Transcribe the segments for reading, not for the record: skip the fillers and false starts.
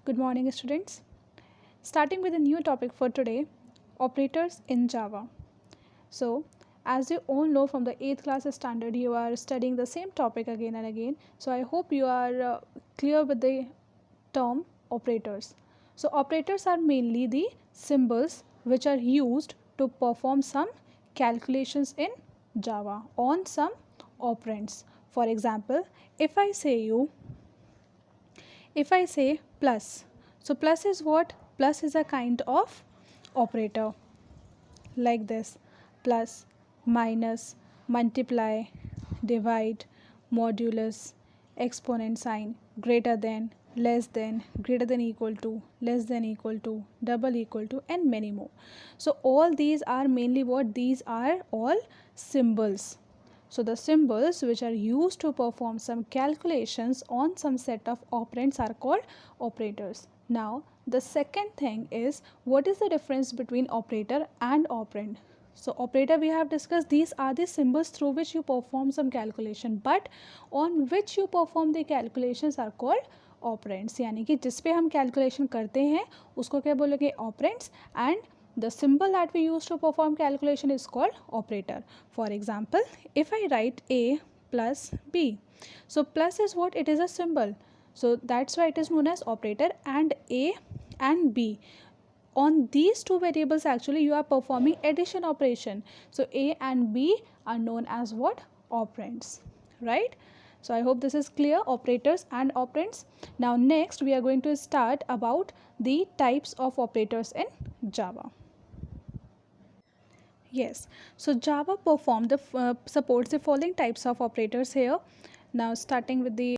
Good morning, students. Starting with a new topic for today, operators in Java. So, as you all know from the 8th class standard, you are studying the same topic again and again. So, I hope you are clear with the term operators. So, operators are mainly the symbols which are used to perform some calculations in Java on some operands. For example, if I say plus, so plus is what? Plus is a kind of operator like this: plus, minus, multiply, divide, modulus, exponent sign, greater than equal to, less than equal to, double equal to, and many more. So all these are mainly what? These are all symbols. So the symbols which are used to perform some calculations on some set of operands are called operators. Now the second thing is, what is the difference between operator and operand? So operator we have discussed, these are the symbols through which you perform some calculation, but on which you perform the calculations are called operands, यानी कि जिस पे हम calculation करते हैं उसको क्या बोलेंगे? Operands. And the symbol that we use to perform calculation is called operator. For example, if I write a plus b, so plus is what? It is a symbol, so that's why it is known as operator. And a and b, on these two variables actually you are performing addition operation, so a and b are known as what? Operands, right? So I hope this is clear, operators and operands. Now next we are going to start about the types of operators in Java. Yes, so Java supports the following types of operators here. Now starting with the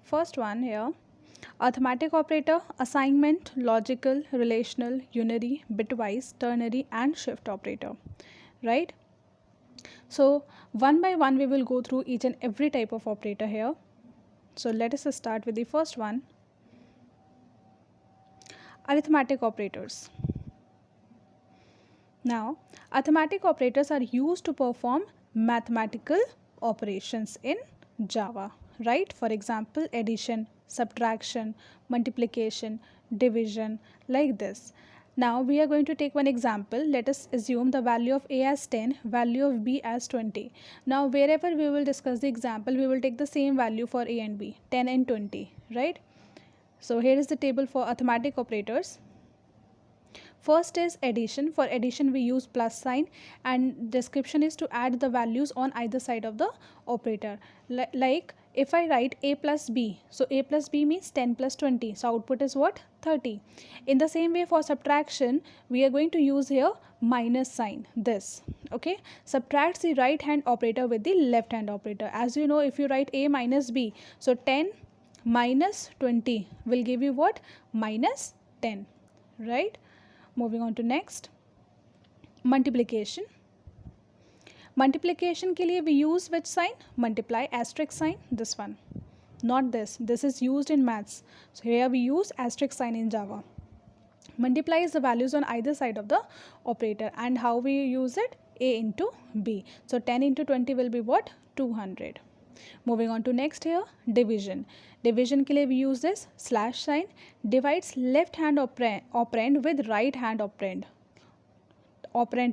first one here: arithmetic operator, assignment, logical, relational, unary, bitwise, ternary, and shift operator, right? So one by one we will go through each and every type of operator here. So let us start with the first one, arithmetic operators. Now, arithmetic operators are used to perform mathematical operations in Java, right? For example, addition, subtraction, multiplication, division, like this. Now, we are going to take one example. Let us assume the value of a as 10, value of b as 20. Now, wherever we will discuss the example, we will take the same value for a and b, 10 and 20, right? So, here is the table for arithmetic operators. First is addition. For addition we use plus sign, and description is to add the values on either side of the operator. Like if I write a plus b, so a plus b means 10 plus 20, so output is what? 30. In the same way for subtraction we are going to use here minus sign, this, okay, subtracts the right hand operator with the left hand operator. As you know, if you write a minus b, so 10 minus 20 will give you what? Minus 10, right? Moving on to next, multiplication. Multiplication के लिए we use which sign? Multiply, asterisk sign, this one, not this. This is used in maths, so here we use asterisk sign in Java. Multiply is the values on either side of the operator, and how we use it? A into b. So 10 into 20 will be what? 200. Moving on to next here, division. Division के लिए we use this slash sign, divides left hand operand with right hand operand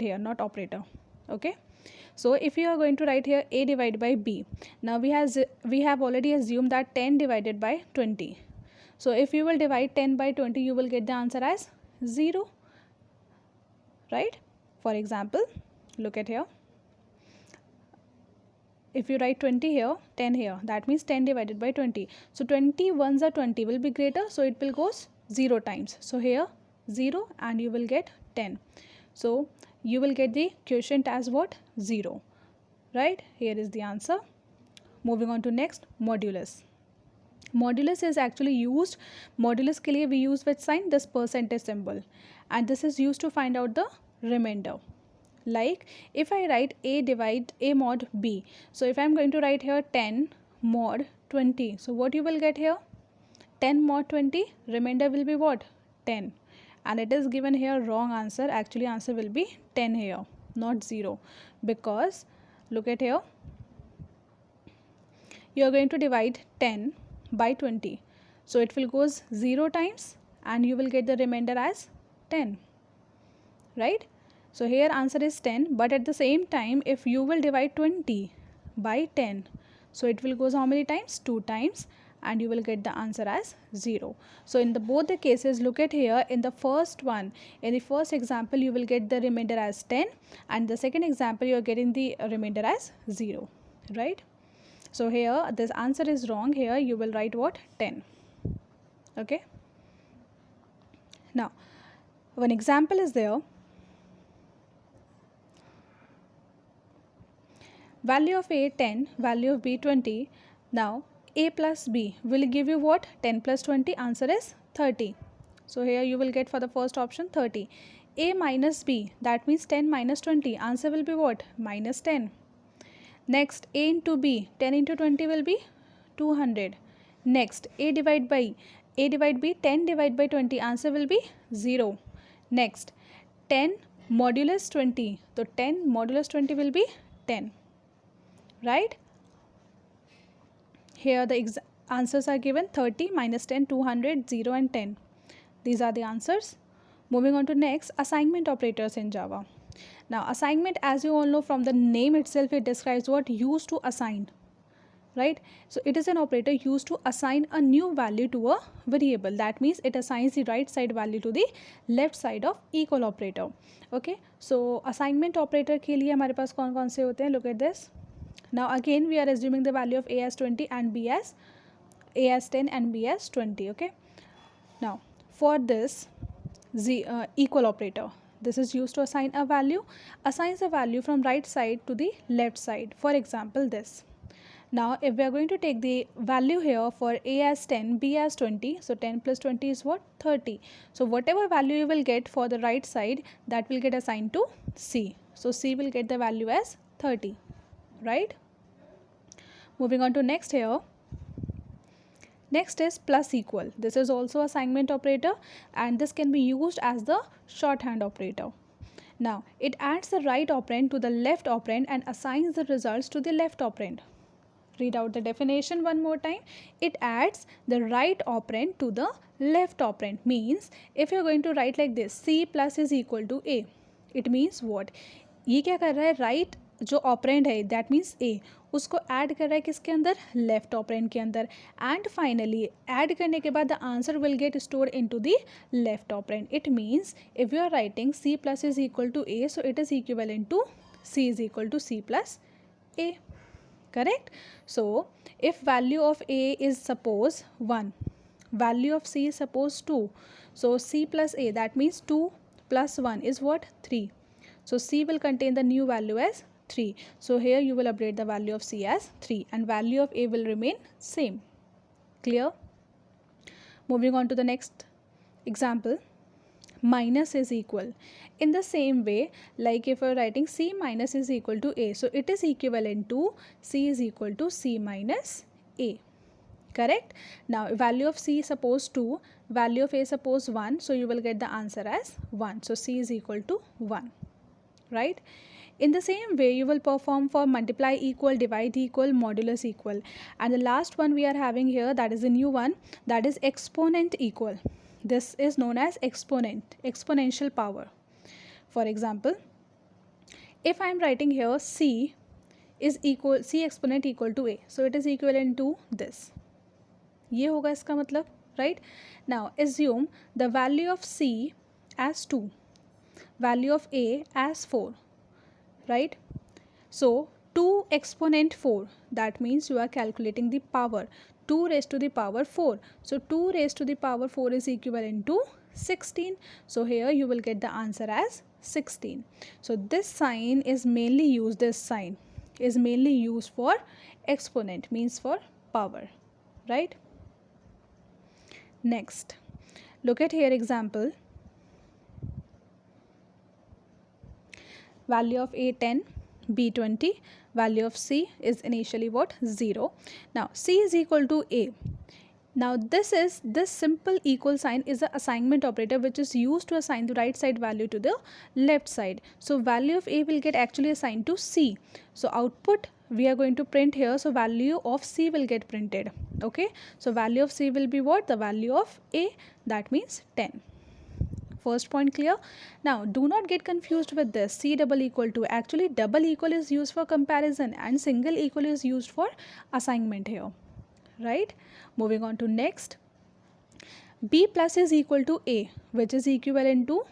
here, not operator, okay? So if you are going to write here a divided by b, now we have already assumed that 10 divided by 20. So if you will divide 10 by 20, you will get the answer as 0, right? For example, look at here. If you write 20 here, 10 here, that means 10 divided by 20. So 20 ones are 20 will be greater, so it will goes 0 times. So here 0 and you will get 10. So you will get the quotient as what? 0, right? Here is the answer. Moving on to next, modulus. Modulus is actually used, modulus के लिए we use which sign? This percentage symbol, and this is used to find out the remainder. Like if I write a divide a mod b, so if I am going to write here 10 mod 20, so what you will get here? 10 mod 20, remainder will be what? 10. And it is given here wrong answer. Actually answer will be 10 here, not 0, because look at here, you are going to divide 10 by 20. So it will goes 0 times and you will get the remainder as 10, right? So here answer is 10, but at the same time if you will divide 20 by 10, so it will goes how many times? 2 times, and you will get the answer as 0. So in the both the cases, look at here, in the first one, in the first example you will get the remainder as 10, and the second example you are getting the remainder as 0, right? So here this answer is wrong. Here you will write what? 10. Okay, now one example is there. Value of a 10, value of b 20. Now a plus b will give you what? 10 plus 20, answer is 30. So here you will get for the first option 30. A minus b, that means 10 minus 20, answer will be what? Minus 10. Next a into b, 10 into 20 will be 200. Next a divide by b, 10 divided by 20, answer will be 0. Next 10 modulus 20, so 10 modulus 20 will be 10, right? Here the answers are given: 30, minus 10, 200, 0 and 10. These are the answers. Moving on to next, assignment operators in Java. Now assignment, as you all know from the name itself, it describes what? Used to assign, right? So it is an operator used to assign a new value to a variable. That means it assigns the right side value to the left side of equal operator. Okay, so assignment operator के लिए हमारे पास कौन कौन से होते हैं? Look at this. Now again we are assuming the value of a as 20 and b as 10 and b as 20. Okay, now for this equal operator, this is used to assign a value, assigns a value from right side to the left side. For example, this. Now if we are going to take the value here for a as 10, b as 20, so 10 plus 20 is what? 30. So whatever value you will get for the right side, that will get assigned to c. So c will get the value as 30, right? Moving on to next here. Next is plus equal. This is also assignment operator, and this can be used as the shorthand operator. Now it adds the right operand to the left operand and assigns the results to the left operand. Read out the definition one more time. It adds the right operand to the left operand. Means if you are going to write like this, c plus is equal to a, it means what? ये क्या कर रहा है? Right जो operand है, that means ए, उसको add कर रहा है किसके अंदर? लेफ्ट ऑपरेंड के अंदर. एंड फाइनली ऐड करने के बाद the answer will get store into the left operand. It means if you are writing C plus is equal to A, so it is equivalent to C is equal to C plus A. Correct? So if value of a is suppose 1, value of c is suppose 2, so c plus a, that means 2 plus 1 is what? 3. So c will contain the new value as 3. So here you will update the value of c as 3 and value of a will remain same. Clear? Moving on to the next example. Minus is equal. In the same way, like if you're writing c minus is equal to a, so it is equivalent to c is equal to c minus a. Correct? Now value of c suppose 2, value of a suppose 1, so you will get the answer as 1. So c is equal to 1, right? In the same way you will perform for multiply equal, divide equal, modulus equal, and the last one we are having here, that is a new one, that is exponent equal. This is known as exponent, exponential power. For example, if I am writing here c is equal, c exponent equal to a, so it is equivalent to this. ये होगा इसका मतलब, right? Now assume the value of c as 2, value of a as 4, right? So 2 exponent 4, that means you are calculating the power, 2 raised to the power 4. So 2 raised to the power 4 is equivalent to 16. So here you will get the answer as 16. So this sign is mainly used, this sign is mainly used for exponent, means for power, right? Next, look at here example. Value of a 10, b 20, value of c is initially what? 0. Now c is equal to a. Now this simple equal sign is the assignment operator which is used to assign the right side value to the left side. So value of A will get actually assigned to C. So output we are going to print here, so value of C will get printed. Okay, so value of C will be what? The value of A, that means 10. First point clear? Now do not get confused with this C double equal to. Actually double equal is used for comparison and single equal is used for assignment here, right? Moving on to next, B plus is equal to A, which is equivalent to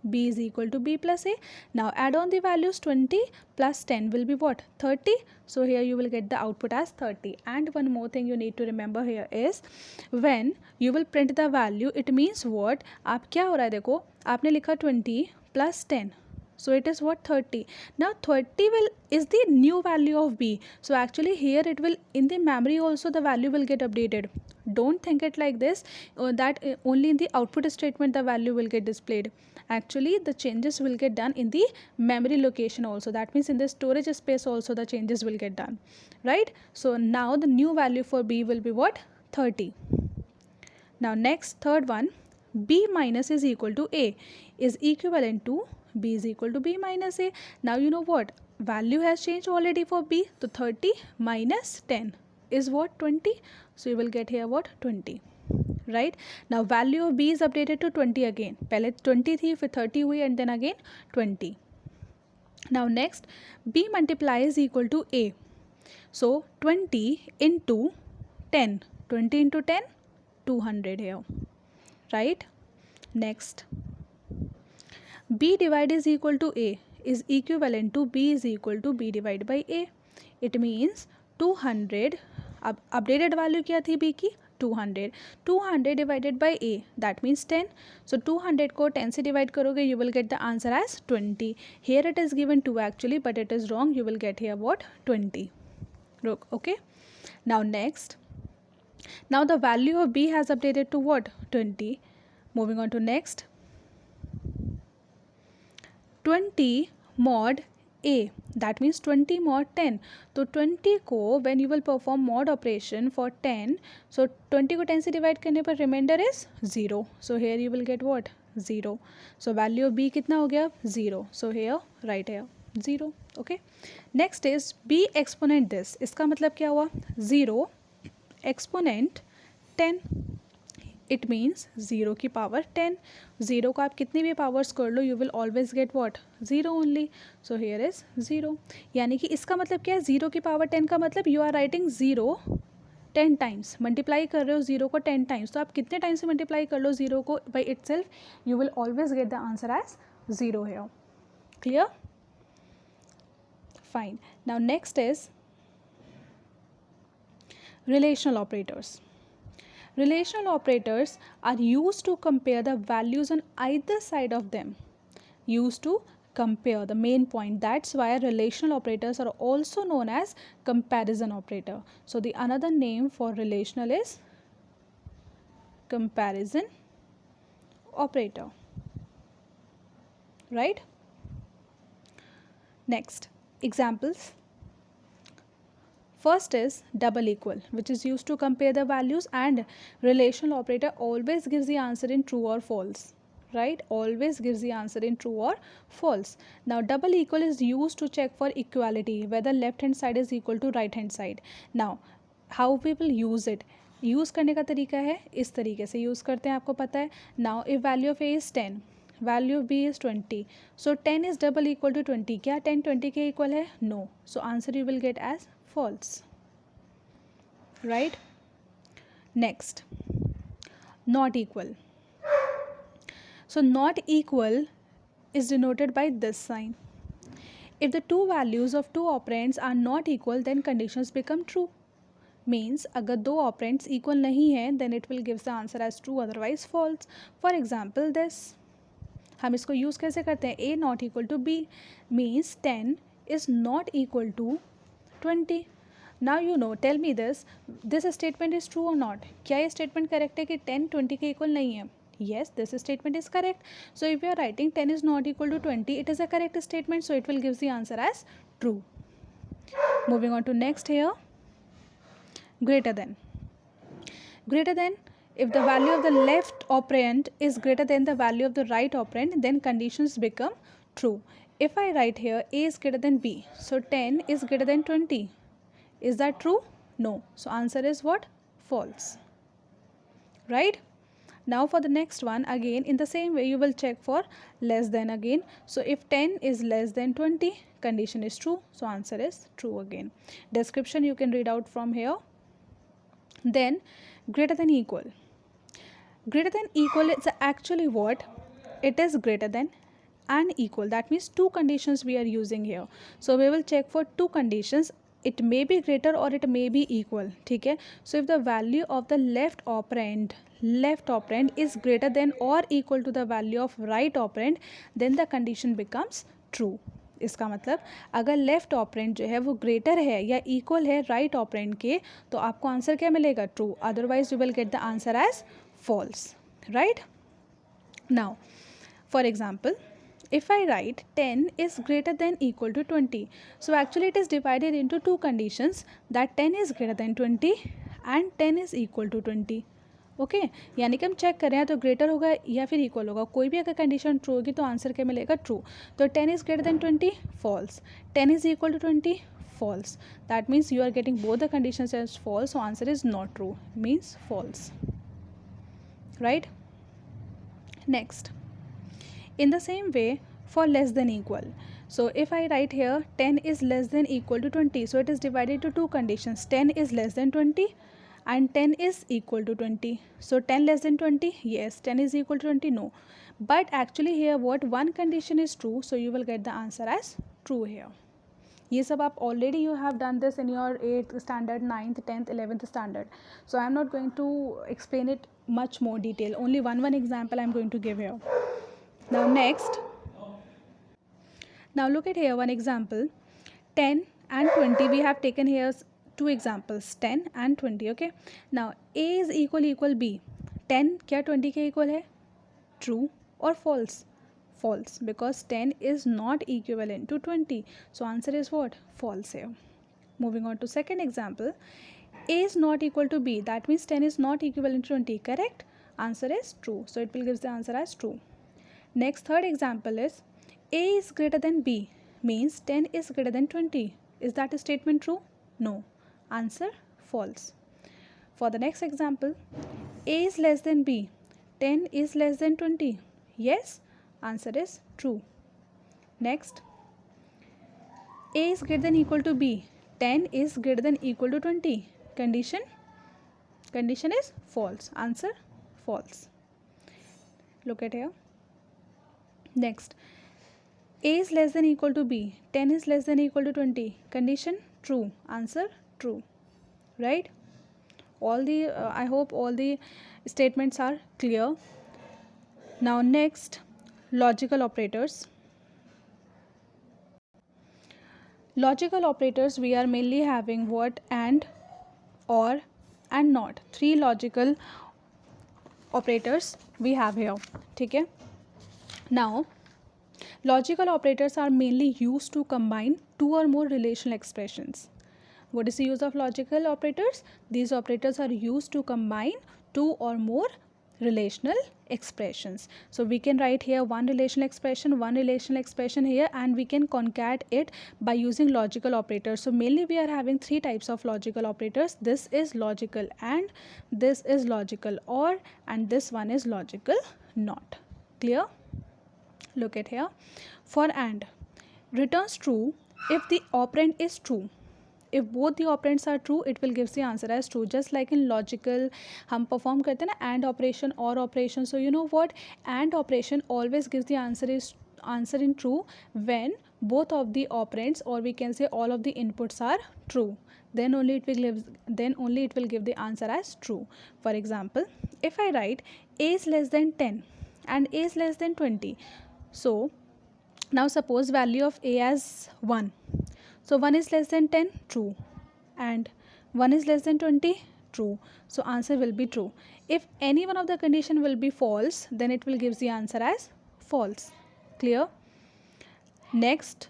B is equal to B plus A. Now add on the values. 20 plus 10 will be what? 30. So here you will get the output as 30. And one more thing you need to remember here is when you will print the value, it means what? आप क्या हो रहा है देखो, आपने लिखा 20 plus 10. So it is what? 30. Now 30 will is the new value of B. So actually here it will, in the memory also the value will get updated. Don't think it like this, that only in the output statement the value will get displayed. Actually the changes will get done in the memory location also. That means in the storage space also the changes will get done, right? So now the new value for B will be what? 30. Now next, third one, B minus is equal to A is equivalent to B is equal to B minus A. Now you know what? Value has changed already for B. So 30 minus 10 is what? 20. So you will get here what? 20. Right? Now value of B is updated to 20 again. पहले 20 थी, फिर 30 हुई and then again 20. Now next, B multiply is equal to A. So 20 into 10. 20 into 10, 200 here. Right? Next, B divide is equal to A is equivalent to B is equal to B divided by A. It means 200. अब updated value क्या थी B की? 200. 200 divided by A, that means 10. So 200 को 10 से divide करोगे, you will get the answer as 20. Here it is given 2 actually, but it is wrong. You will get here what? 20. Look, okay. Now next. Now the value of B has updated to what? 20. Moving on to next. 20 mod A, that means 20 mod 10. तो 20 को when you will perform mod operation for 10, so 20 को 10 से divide करने पर remainder is 0. So here you will get what? 0. So value of B कितना हो गया? 0. So here right here 0. Okay. Next is B exponent this. इसका मतलब क्या हुआ? 0 exponent 10. इट मीन्स 0 की पावर 10. 0 को आप कितनी भी पावर्स कर लो, you will always get what? 0 only. So here is 0. यानी कि इसका मतलब क्या है? 0 की पावर 10 का मतलब you are writing 0 10 times. Multiply कर रहे हो 0 को 10 टाइम्स, तो आप कितने टाइम्स से मल्टीप्लाई कर लो 0 को by itself, you will always get the answer as 0 here. Clear? Fine. Now next is relational operators. Relational operators are used to compare the values on either side of them. Used to compare, the main point. That's why relational operators are also known as comparison operator. So the another name for relational is comparison operator. Right? Next, examples. First is double equal, which is used to compare the values, and relational operator always gives the answer in true or false. Right? Always gives the answer in true or false. Now double equal is used to check for equality, whether left hand side is equal to right hand side. Now how we will use it? Use करने का तरीका है इस तरीके से use करते हैं, आपको पता है. Now if value of A is 10, value of B is 20, so 10 is double equal to 20. क्या 10 20 के इक्वल है? No. So answer you will get as false. Right? Next, not equal. So not equal is denoted by this sign. If the two values of two operands are not equal, then conditions become true. Means अगर दो operands equal नहीं है, then it will give the answer as true, otherwise false. For example this, हम इसको use कैसे करते हैं? A not equal to B means 10 is not equal to 20. Now you know, tell me this statement is true or not? क्या ये statement correct है कि 10 20 के equal नहीं है? Yes, this statement is correct. So if you are writing 10 is not equal to 20, it is a correct statement, so it will give the answer as true. Moving on to next here, greater than. Greater than, if the value of the left operand is greater than the value of the right operand, then conditions become true. If I write here A is greater than B, so 10 is greater than 20. Is that true? No. So answer is what? False. Right? Now for the next one, again in the same way you will check for less than again. So if 10 is less than 20, condition is true. So answer is true again. Description you can read out from here. Then greater than equal. Greater than equal is actually what? It is greater than and equal. That means two conditions we are using here. So we will check for two conditions. It may be greater or it may be equal. Okay? So if the value of the left operand is greater than or equal to the value of right operand, then the condition becomes true. इसका मतलब अगर left operand जो है वो greater है या equal है right operand के, तो आपको आंसर क्या मिलेगा? True. Otherwise you will get the answer as false. Right? Now for example, if I write 10 is greater than equal to 20, so actually it is divided into two conditions, that 10 is greater than 20 and 10 is equal to 20. Okay यानी कि हम check कर रहे हैं तो greater होगा या फिर इक्वल होगा. कोई भी अगर कंडीशन ट्रू होगी तो आंसर क्या मिलेगा? ट्रू. तो 10 is greater than 20, false. 10 is equal to 20, false. That means you are getting both the conditions as false, so answer is not true, means false. Right? Next, in the same way for less than equal. So if I write here 10 is less than equal to 20, so it is divided to two conditions. 10 is less than 20 and 10 is equal to 20. So 10 less than 20, yes. 10 is equal to 20, no. But actually here what? One condition is true, so you will get the answer as true here. ये सब आप already you have done this in your 8th standard, 9th, 10th, 11th standard. So I am not going to explain it much more detail. Only one example I'm going to give here. Now next, now look at here one example. 10 and 20, we have taken here two examples, 10 and 20. Okay, now A is equal B. 10 क्या 20 के equal है? True or false? False, because 10 is not equivalent to 20. So answer is what? False here. Moving on to second example. A is not equal to B. That means 10 is not equivalent to 20. Correct? Answer is true. So it will give the answer as true. Next, third example is A is greater than B. Means 10 is greater than 20. Is that a statement true? No. Answer false. For the next example, A is less than B. 10 is less than 20. Yes? Answer is true. Next, A is greater than equal to B. 10 is greater than equal to 20. Condition is false. Answer false. Look at here. Next, A is less than equal to B. 10 is less than equal to 20. Condition true. Answer true. Right? All the I hope all the statements are clear. Now next, logical operators. Logical operators, we are mainly having what? And, or, and not. Three logical operators we have here. ठीक है? Now, logical operators are mainly used to combine two or more relational expressions. What is the use of logical operators? These operators are used to combine two or more relational expressions. So we can write here one relational expression here, and we can concat it by using logical operators. So mainly we are having three types of logical operators. This is logical and, this is logical or, and this one is logical not. Clear? Look at here. For and, returns true if the operand is true. If both the operands are true, it will give the answer as true. Just like in logical हम perform करते हैं ना and operation or operation. So you know what? And operation always gives the answer in true when both of the operands, or we can say all of the inputs, are true. Then only it will give the answer as true. For example, if I write A is less than 10 and A is less than 20. So now suppose value of A as 1. So 1 is less than 10, true, and 1 is less than 20, true. So answer will be true. If any one of the condition will be false, then it will give the answer as false. Clear? Next,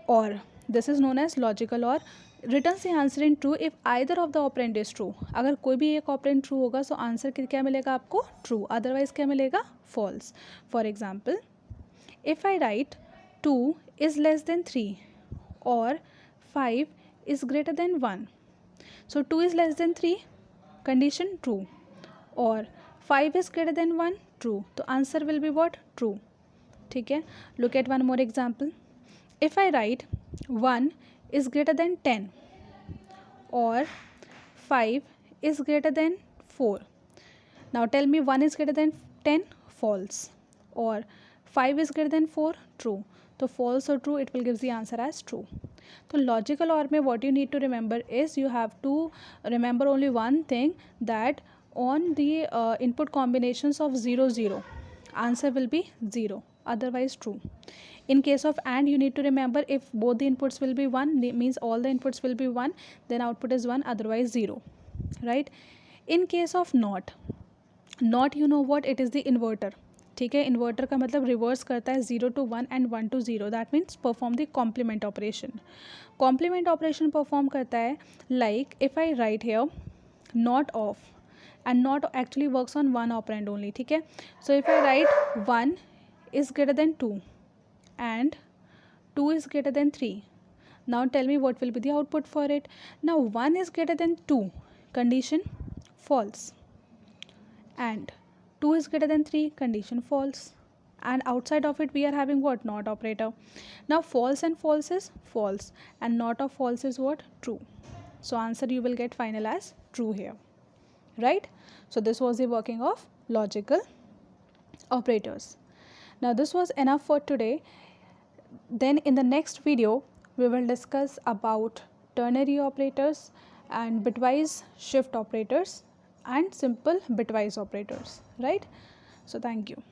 or. This is known as logical or. Return the answer in true if either of the operand is true. अगर कोई भी एक operand true होगा so answer क्या मिलेगा आपको? True. Otherwise क्या मिलेगा? False. For example, if I write 2 is less than 3 or 5 is greater than 1, so 2 is less than 3, condition true, or 5 is greater than 1, true. तो answer will be what? True. ठीक है. Look at one more example. If I write 1 is greater than 10 or 5 is greater than 4, now tell me 1 is greater than 10, false, or 5 is greater than 4, true. तो false or true, it will give the answer as true. तो logical OR में what you need to remember is you have to remember only one thing, that on the input combinations of 0 0 answer will be 0, otherwise true. In case of AND, you need to remember if both the inputs will be 1, means all the inputs will be 1, then output is 1, otherwise 0, right? In case of NOT, you know what? It is the inverter. ठीक है. Inverter का मतलब reverse करता है 0 to 1 and 1 to 0. That means perform the complement operation. Complement operation perform करता है like if I write here not of, and not actually works on one operand only. ठीक है. So if I write 1 is greater than 2 and 2 is greater than 3, now tell me what will be the output for it. Now 1 is greater than 2, condition false, and 2 is greater than 3, condition false, and outside of it we are having what? Not operator. Now false and false is false, and not of false is what? True. So answer you will get final as true here, right? So this was the working of logical operators. Now this was enough for today. Then in the next video we will discuss about ternary operators and bitwise shift operators and simple bitwise operators, right? So thank you.